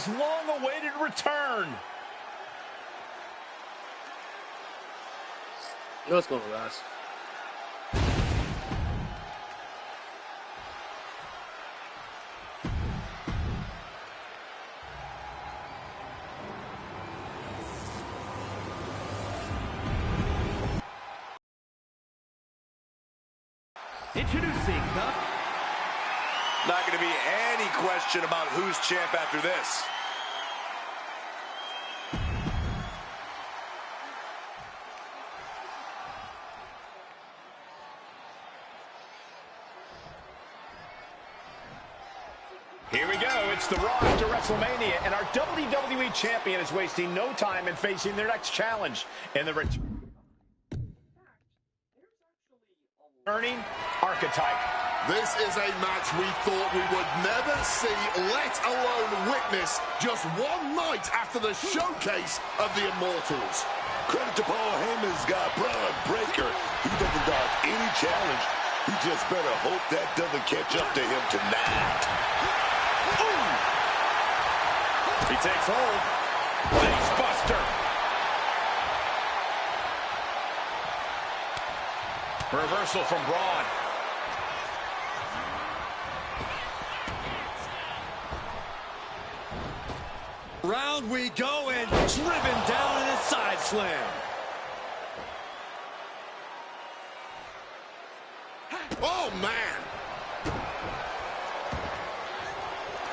his long-awaited return. You know what's going on, guys? Introducing the... Not going to be any question about who's champ after this. Here we go. It's the Raw after WrestleMania, and our WWE Champion is wasting no time in facing their next challenge. In the returning archetype. This is a match we thought we would never see, let alone witness, just one night after the showcase of the Immortals. Credit to Paul Heyman's got Braun Breaker. He doesn't dodge any challenge. He just better hope that doesn't catch up to him tonight. Ooh. He takes hold. Face buster. Reversal from Braun. Round we go, and driven down in a side slam. Oh, man.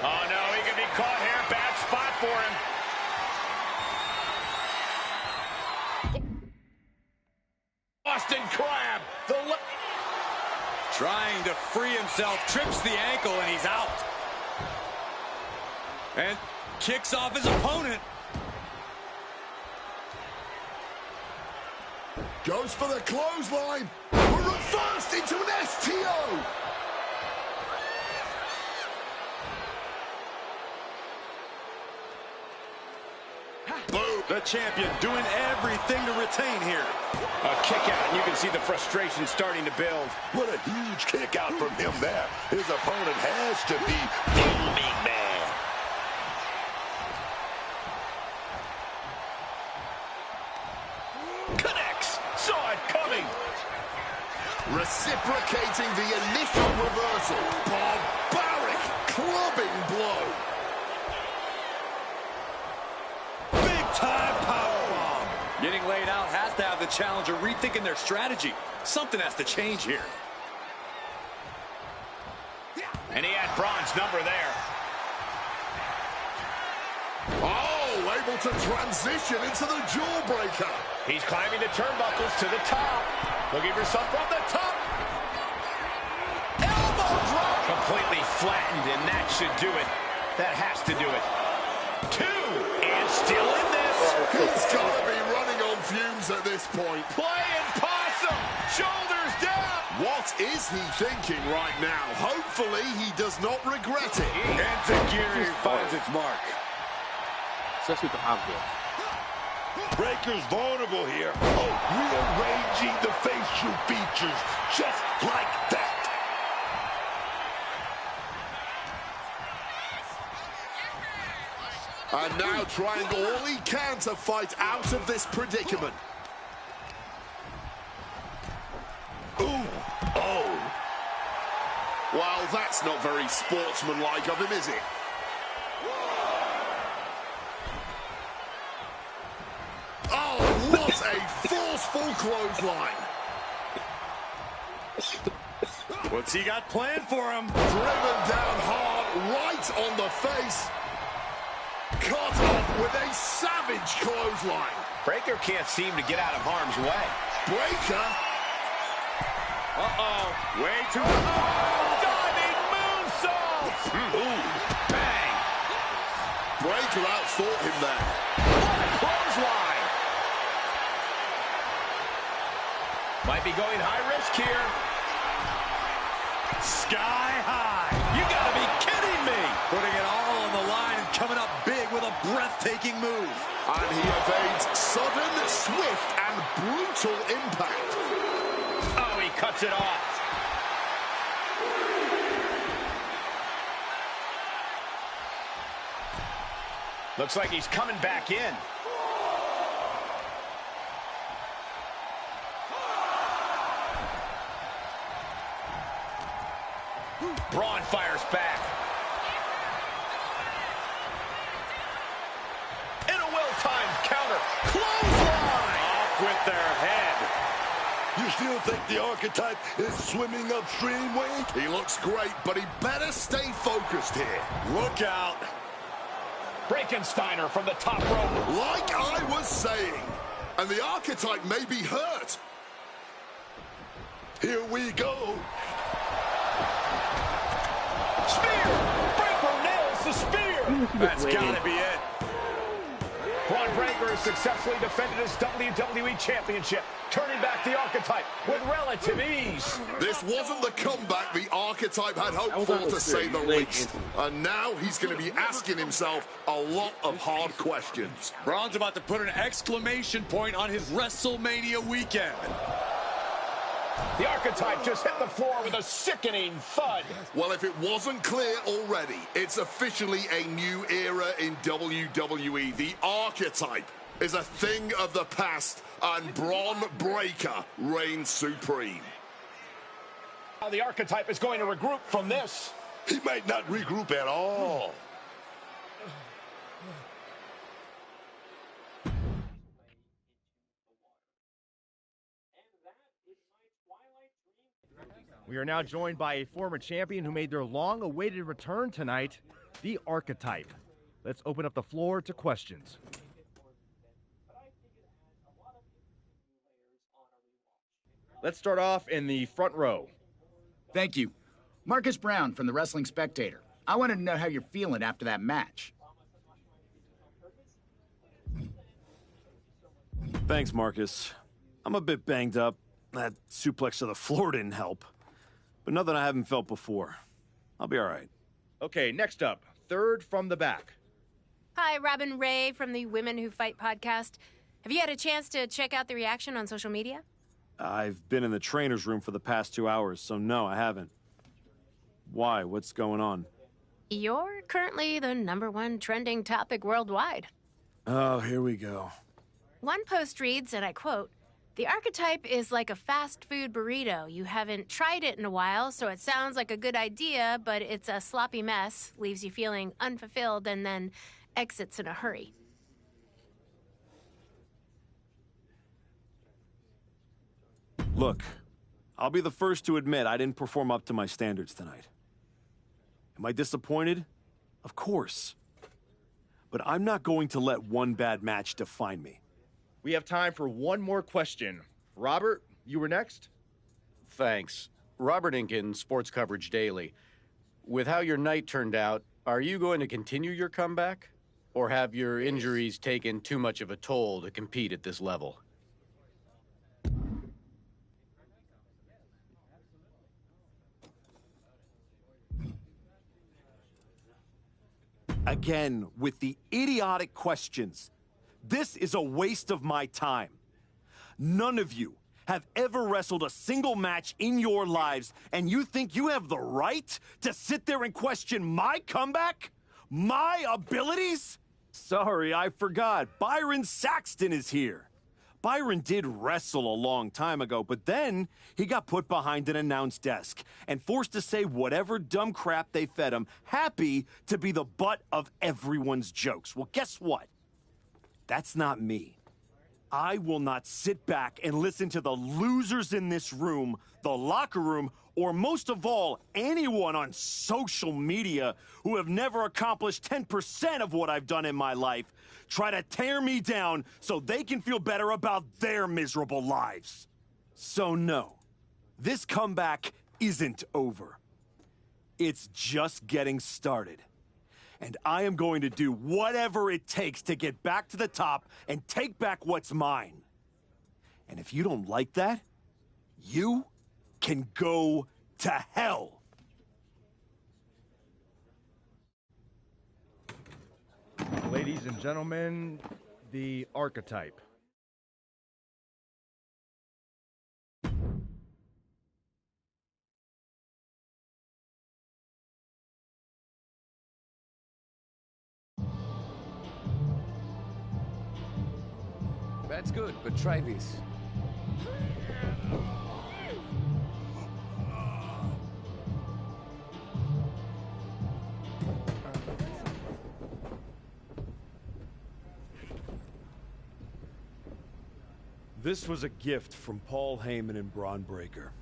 Oh, no, he can be caught here. Bad spot for him. Boston Crab. Trying to free himself, trips the ankle, and he's out. And kicks off his opponent. Goes for the clothesline. Reversed into an STO. Boom. The champion doing everything to retain here. A kick out, and you can see the frustration starting to build. What a huge kick out from him there. His opponent has to be fuming, man. Connects. Saw it coming. Reciprocating the initial reversal. Barbaric clubbing blow. Big time powerbomb. Getting laid out has to have the challenger rethinking their strategy. Something has to change here. And he had Braun's number there. Oh, able to transition into the jawbreaker. He's climbing the turnbuckles to the top. Looking for some from the top. Elbow drop. Completely flattened, and that should do it. That has to do it. 2, and still in this. He's got to be running on fumes at this point. Playing possum. Shoulders down. What is he thinking right now? Hopefully he does not regret it. Enziguri finds its mark. Especially with the obvious. Breaker's vulnerable here. Oh, rearranging the facial features just like that. And now trying all he can to fight out of this predicament. Ooh. Oh. Well, that's not very sportsmanlike of him, is it? Oh, what a forceful clothesline. What's he got planned for him? Driven down hard, right on the face. Cut off with a savage clothesline. Breaker can't seem to get out of harm's way. Breaker. Uh-oh. Way too... Diving moonsault. Ooh. Bang. Breaker outthought him there. What a clothesline. Might be going high risk here. Sky high. You gotta be kidding me. Putting it all on the line and coming up big with a breathtaking move. And he evades sudden, swift, and brutal impact. Oh, he cuts it off. Looks like he's coming back in. Braun fires back. In a well-timed counter. Clothesline! Off with their head. You still think the Archetype is swimming upstream, Wade? He looks great, but he better stay focused here. Look out. Frankensteiner from the top rope. Like I was saying, and the Archetype may be hurt. Here we go. Spear! Breaker nails the spear! That's gotta be it. Braun Breaker has successfully defended his WWE Championship, turning back the Archetype with relative ease. This wasn't the comeback the Archetype had hoped for, to say the least. And now he's going to be asking himself a lot of hard questions. Braun's about to put an exclamation point on his WrestleMania weekend. The Archetype just hit the floor with a sickening thud. Well, if it wasn't clear already, it's officially a new era in WWE. The Archetype is a thing of the past, and Braun Breaker reigns supreme. Now the Archetype is going to regroup from this. He might not regroup at all. We are now joined by a former champion who made their long-awaited return tonight, the Archetype. Let's open up the floor to questions. Let's start off in the front row. Thank you. Marcus Brown from the Wrestling Spectator. I wanted to know how you're feeling after that match. Thanks, Marcus. I'm a bit banged up. That suplex to the floor didn't help. But nothing I haven't felt before. I'll be all right. Okay, next up, third from the back. Hi, Robin Ray from the Women Who Fight podcast. Have you had a chance to check out the reaction on social media? I've been in the trainer's room for the past 2 hours, so no, I haven't. Why? What's going on? You're currently the #1 trending topic worldwide. Oh, here we go. One post reads, and I quote, "The Archetype is like a fast food burrito. You haven't tried it in a while, so it sounds like a good idea, but it's a sloppy mess, leaves you feeling unfulfilled, and then exits in a hurry." Look, I'll be the first to admit I didn't perform up to my standards tonight. Am I disappointed? Of course. But I'm not going to let one bad match define me. We have time for one more question. Robert, you were next? Thanks. Robert Inkin, Sports Coverage Daily. With how your night turned out, are you going to continue your comeback? Or have your injuries taken too much of a toll to compete at this level? Again, with the idiotic questions. This is a waste of my time. None of you have ever wrestled a single match in your lives, and you think you have the right to sit there and question my comeback? My abilities? Sorry, I forgot. Byron Saxton is here. Byron did wrestle a long time ago, but then he got put behind an announce desk and forced to say whatever dumb crap they fed him, happy to be the butt of everyone's jokes. Well, guess what? That's not me. I will not sit back and listen to the losers in this room, the locker room, or most of all, anyone on social media who have never accomplished 10% of what I've done in my life, try to tear me down so they can feel better about their miserable lives. So no, this comeback isn't over. It's just getting started. And I am going to do whatever it takes to get back to the top and take back what's mine. And if you don't like that, you can go to hell. Ladies and gentlemen, the Archetype. That's good, but try this. This was a gift from Paul Heyman and Braun Breaker.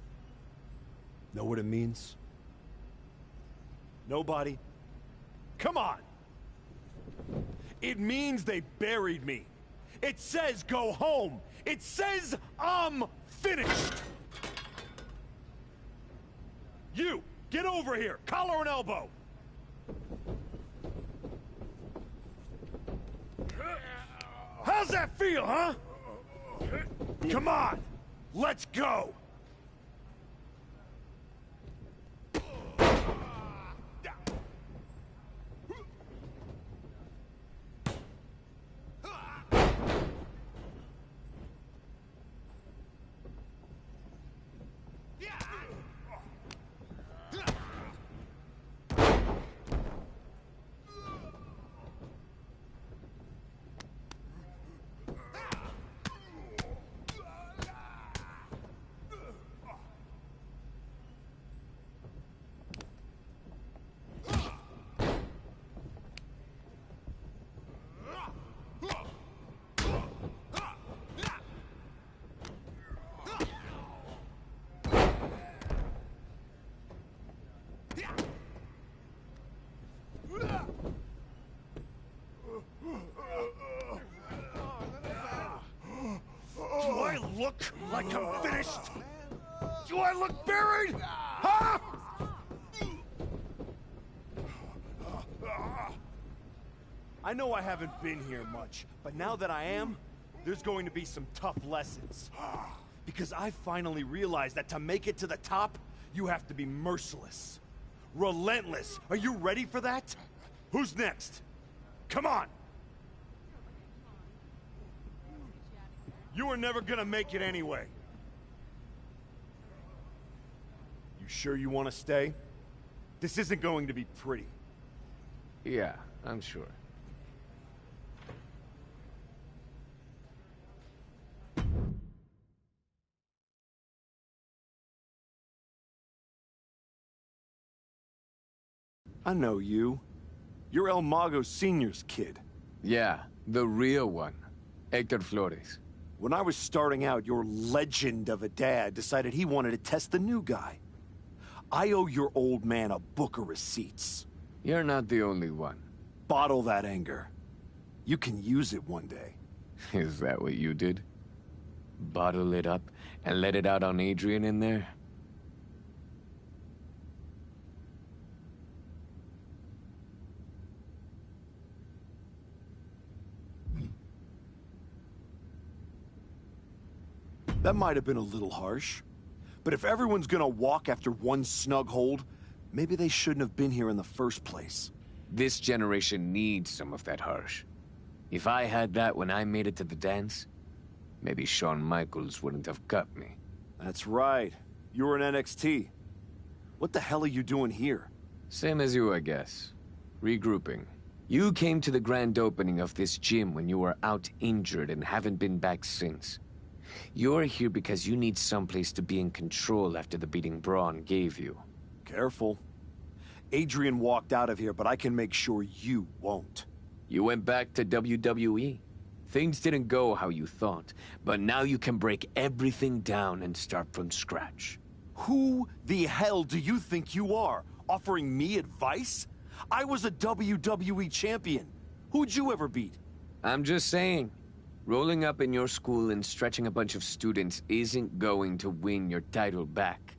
Know what it means? Nobody? Come on! It means they buried me. It says go home. It says I'm finished. You, get over here. Collar and elbow. How's that feel, huh? Come on, let's go. Do I look like I'm finished? Do I look buried? Huh? I know I haven't been here much, but now that I am, there's going to be some tough lessons. Because I finally realized that to make it to the top, you have to be merciless. Relentless. Are you ready for that? Who's next? Come on! You were never gonna make it anyway. You sure you want to stay? This isn't going to be pretty. Yeah, I'm sure. I know you. You're El Mago Sr.'s kid. Yeah, the real one. Hector Flores. When I was starting out, your legend of a dad decided he wanted to test the new guy. I owe your old man a book of receipts. You're not the only one. Bottle that anger. You can use it one day. Is that what you did? Bottle it up and let it out on Adrian in there? That might have been a little harsh. But if everyone's gonna walk after one snug hold, maybe they shouldn't have been here in the first place. This generation needs some of that harsh. If I had that when I made it to the dance, maybe Shawn Michaels wouldn't have cut me. That's right. You were in NXT. What the hell are you doing here? Same as you, I guess. Regrouping. You came to the grand opening of this gym when you were out injured and haven't been back since. You're here because you need someplace to be in control after the beating Braun gave you. Careful. Adrian walked out of here, but I can make sure you won't. You went back to WWE. Things didn't go how you thought, but now you can break everything down and start from scratch. Who the hell do you think you are? Offering me advice? I was a WWE champion. Who'd you ever beat? I'm just saying. Rolling up in your school and stretching a bunch of students isn't going to win your title back.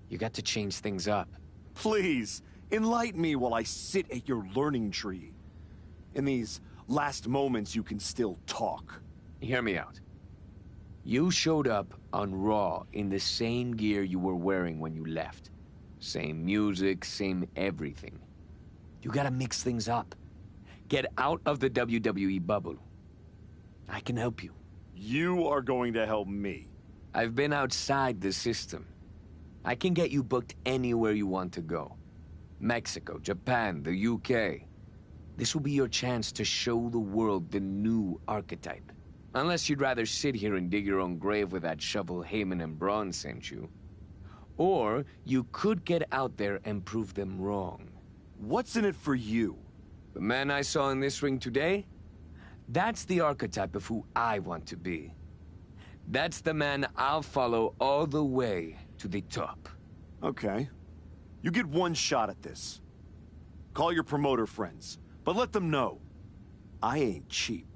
You got to change things up. Please, enlighten me while I sit at your learning tree. In these last moments, you can still talk. Hear me out. You showed up on Raw in the same gear you were wearing when you left. Same music, same everything. You gotta mix things up. Get out of the WWE bubble. I can help you. You are going to help me. I've been outside the system. I can get you booked anywhere you want to go. Mexico, Japan, the UK. This will be your chance to show the world the new archetype. Unless you'd rather sit here and dig your own grave with that shovel Heyman and Braun sent you. Or you could get out there and prove them wrong. What's in it for you? The man I saw in this ring today? That's the archetype of who I want to be. That's the man I'll follow all the way to the top. Okay. You get one shot at this. Call your promoter friends, but let them know I ain't cheap.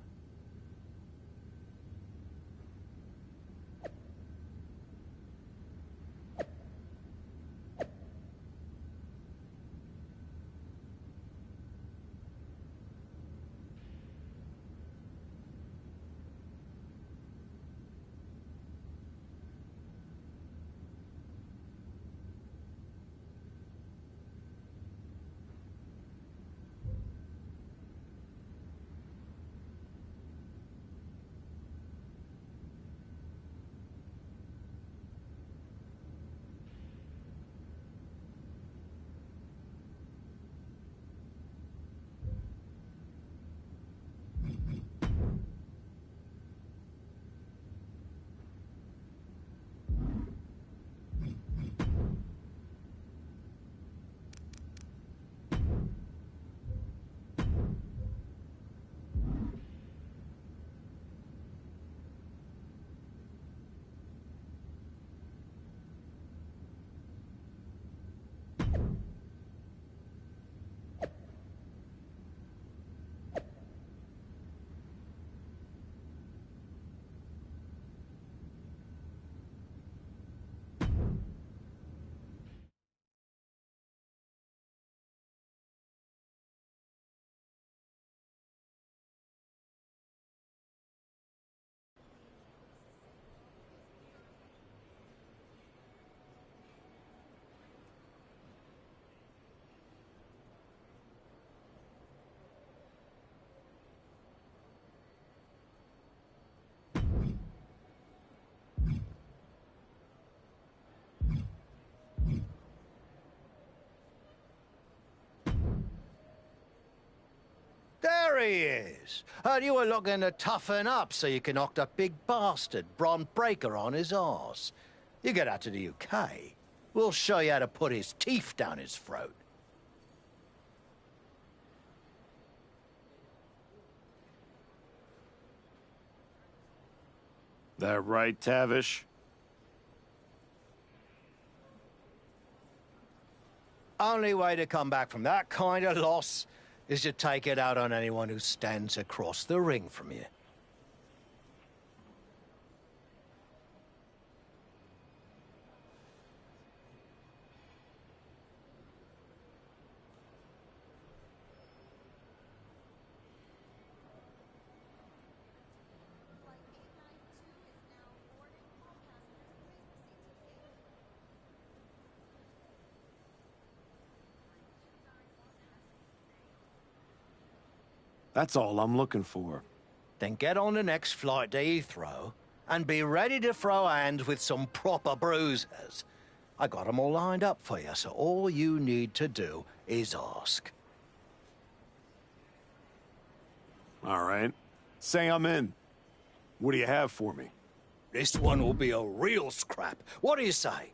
There he is. Heard you were looking to toughen up so you can knock that big bastard, Bron Breakker, on his arse. You get out to the UK, we'll show you how to put his teeth down his throat. That right, Tavish? Only way to come back from that kind of loss is to take it out on anyone who stands across the ring from you. That's all I'm looking for. Then get on the next flight to Heathrow and be ready to throw hands with some proper bruisers. I got 'em all lined up for you, so all you need to do is ask. All right. Say I'm in. What do you have for me? This one will be a real scrap. What do you say?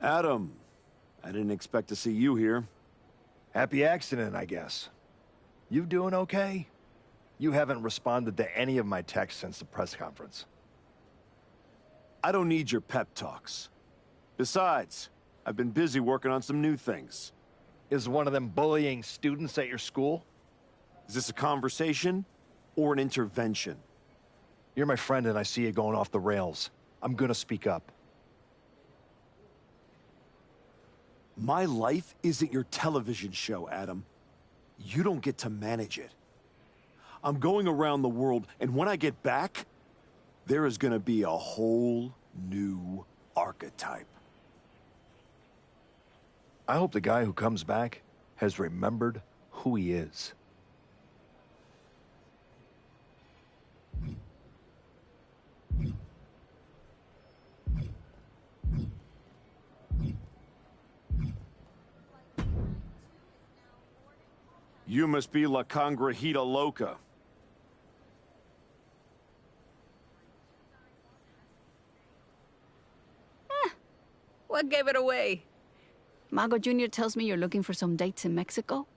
Adam, I didn't expect to see you here. Happy accident, I guess. You doing okay? You haven't responded to any of my texts since the press conference. I don't need your pep talks. Besides, I've been busy working on some new things. Is one of them bullying students at your school? Is this a conversation or an intervention? You're my friend and I see you going off the rails. I'm gonna speak up. My life isn't your television show, Adam. You don't get to manage it. I'm going around the world, and when I get back, there is gonna be a whole new archetype. I hope the guy who comes back has remembered who he is. You must be La Congrejita Loca. What gave it away? Mago Jr. tells me you're looking for some dates in Mexico?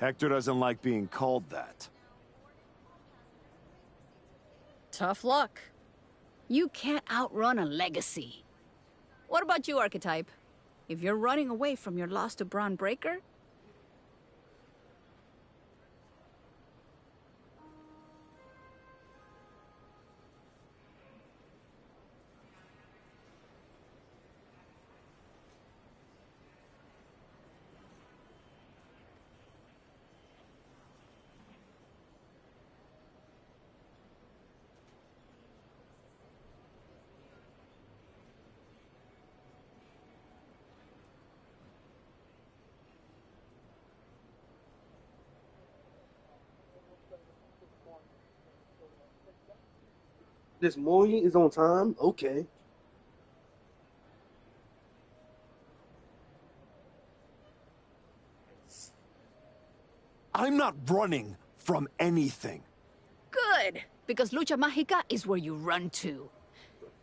Hector doesn't like being called that. Tough luck. You can't outrun a legacy. What about you, Archetype? If you're running away from your loss to Braun Breaker, This morning is on time? Okay. I'm not running from anything. Good, because Lucha Mágica is where you run to.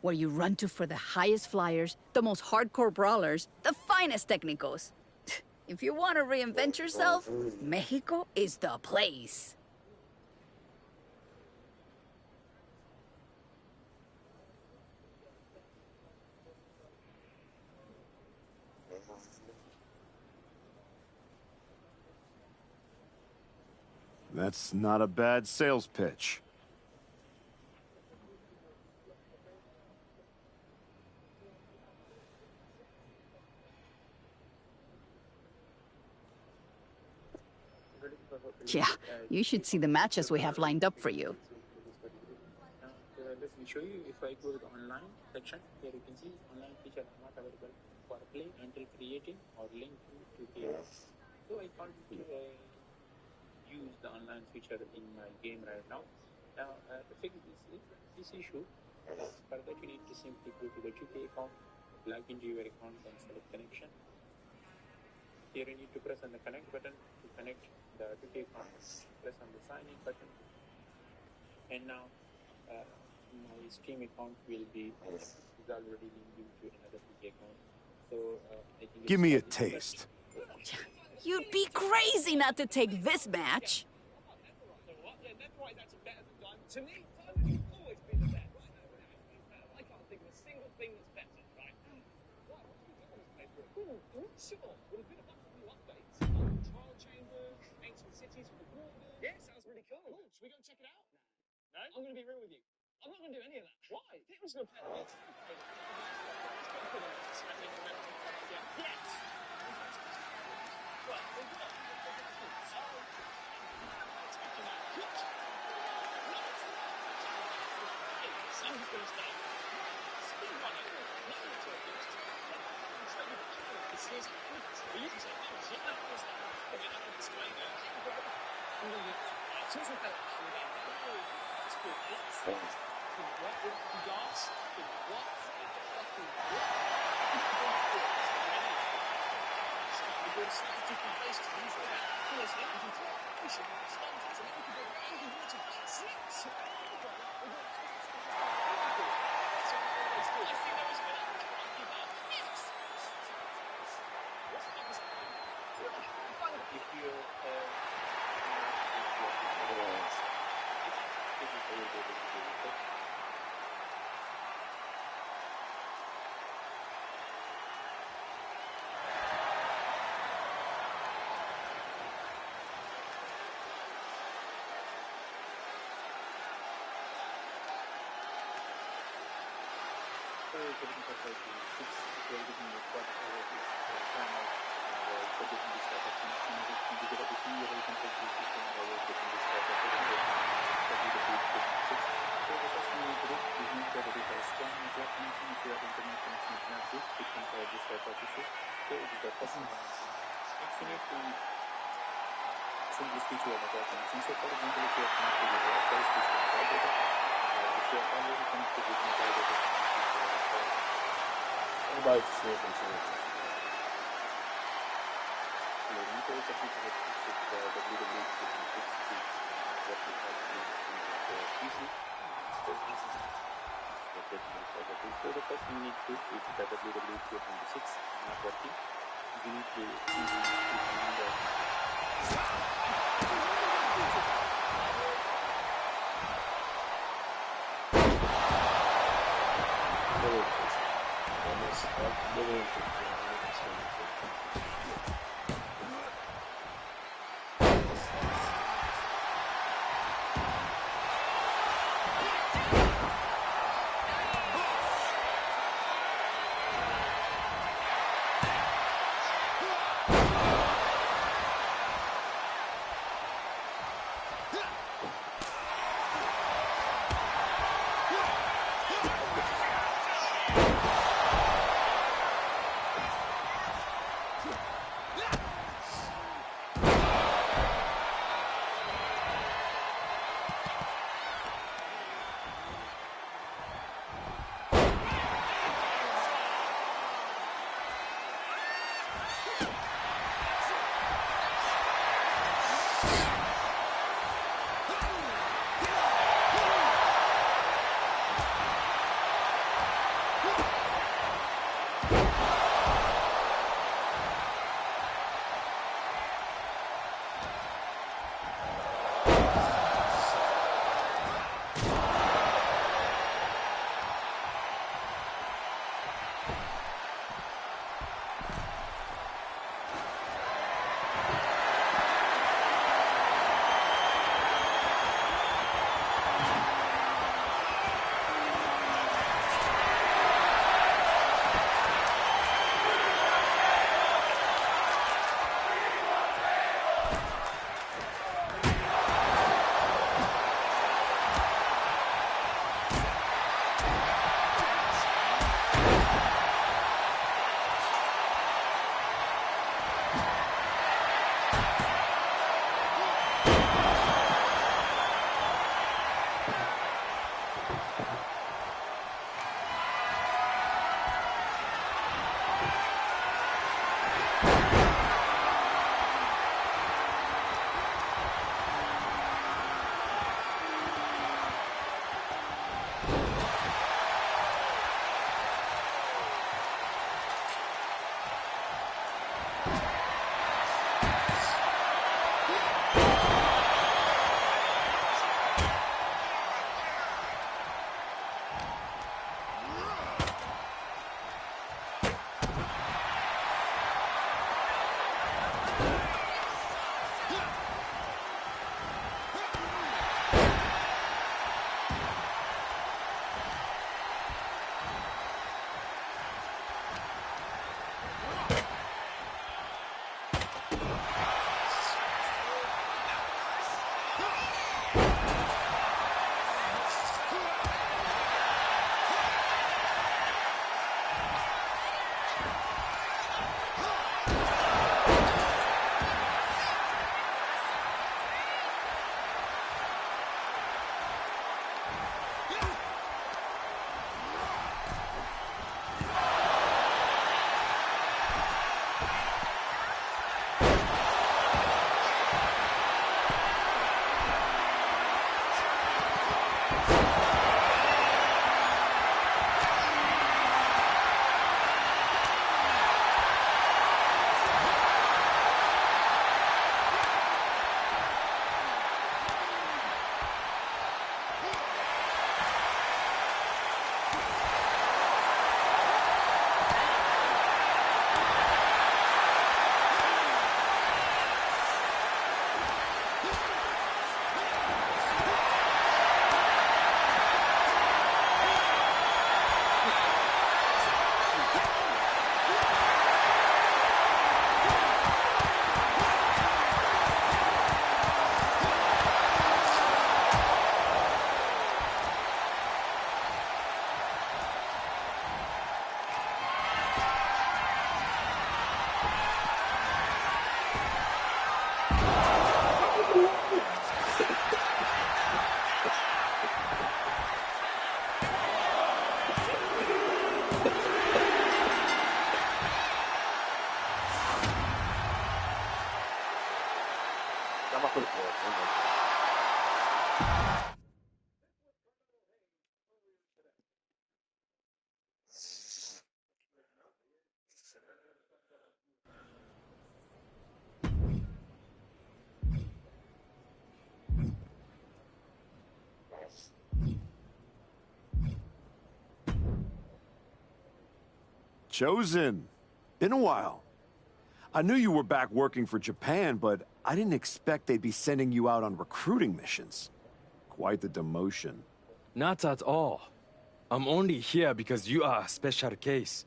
Where you run to for the highest flyers, the most hardcore brawlers, the finest technicos. If you want to reinvent yourself, Mexico is the place. That's not a bad sales pitch. Yeah, you should see the matches we have lined up for you. Let me show you. If I go to the online section, here you can see online feature are not available for play until creating or link to game. So I can't use the online feature in my game right now. Now, to fix this issue, for that you need to simply go to the 2K account, log into your account and select connection. Here you need to press on the connect button to connect the 2K account. Press on the sign in button. And now my Steam account will be is already linked to another 2K account. So I think Give me a taste. You'd be crazy not to take this match. To me, Diamond has always been the best. I can't think of a single thing that's better, right? What are you doing this playthrough? Sure, would have been a bunch of new updates. Trial chambers, ancient cities with the water. Yeah, sounds really cool. Cool, should we go check it out? No? I'm going to be real with you. I'm not going to do any of that. Why? It was going to play the whole time. Yes! Well, I'm just going to stay. Speed running. Nothing to it. It's his point. We usually say, oh, it's not this time. I mean, I can explain it. I'm going to get as soon as we play it, I'm going to go. It's good. Lots. What? The yards? What? We're going to start a different place to use that. Yes, we can do we should start it. So maybe we can go around the water. Six. So the first thing you need to do is the WW226 not working. You need to Chosen. Been a while. I knew you were back working for Japan, but I didn't expect they'd be sending you out on recruiting missions. Quite the demotion. Not at all. I'm only here because you are a special case.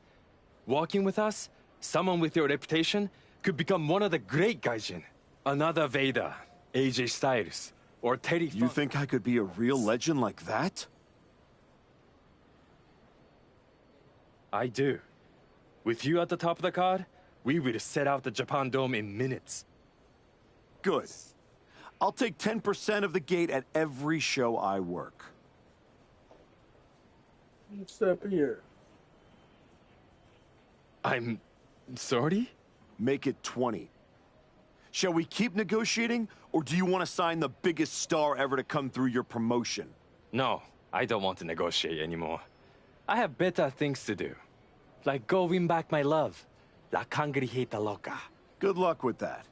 Walking with us, someone with your reputation could become one of the great gaijin. Another Vader, AJ Styles, or Terry Funk. You think I could be a real legend like that? I do. With you at the top of the card, we will set out the Japan Dome in minutes. Good. I'll take 10% of the gate at every show I work. Step here. I'm sorry? Make it 20. Shall we keep negotiating, or do you want to sign the biggest star ever to come through your promotion? No, I don't want to negotiate anymore. I have better things to do. Like go win back my love. La Cangrijita Loca. Good luck with that.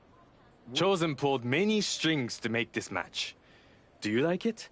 Chosen pulled many strings to make this match. Do you like it?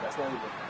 That's not even.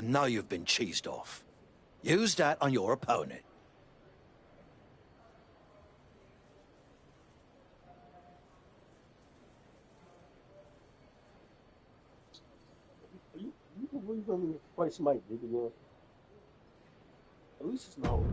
I know you've been cheesed off. Use that on your opponent. You can believe them fight somebody big again. At least it's not over.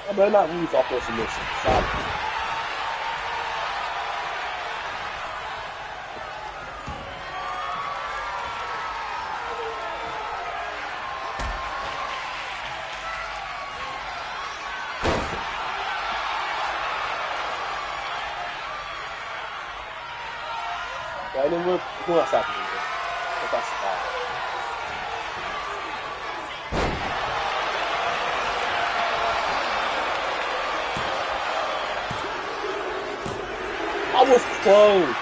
I better not lose off of submission. Stop. Okay, then we're not stopping it. If that's I was close.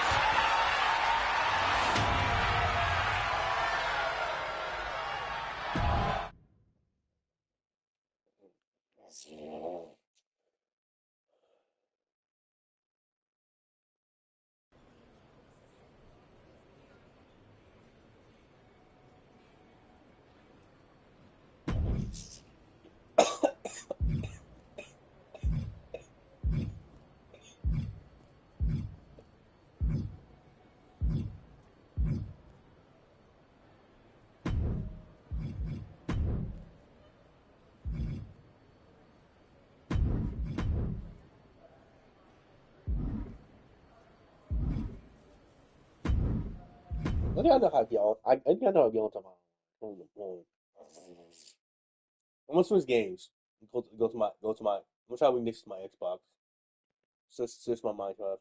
I think I know how to get on. I think I know how to get onto my phone. I'm gonna switch games. Go to my. I'm gonna try to remix my Xbox. Switch my Minecraft.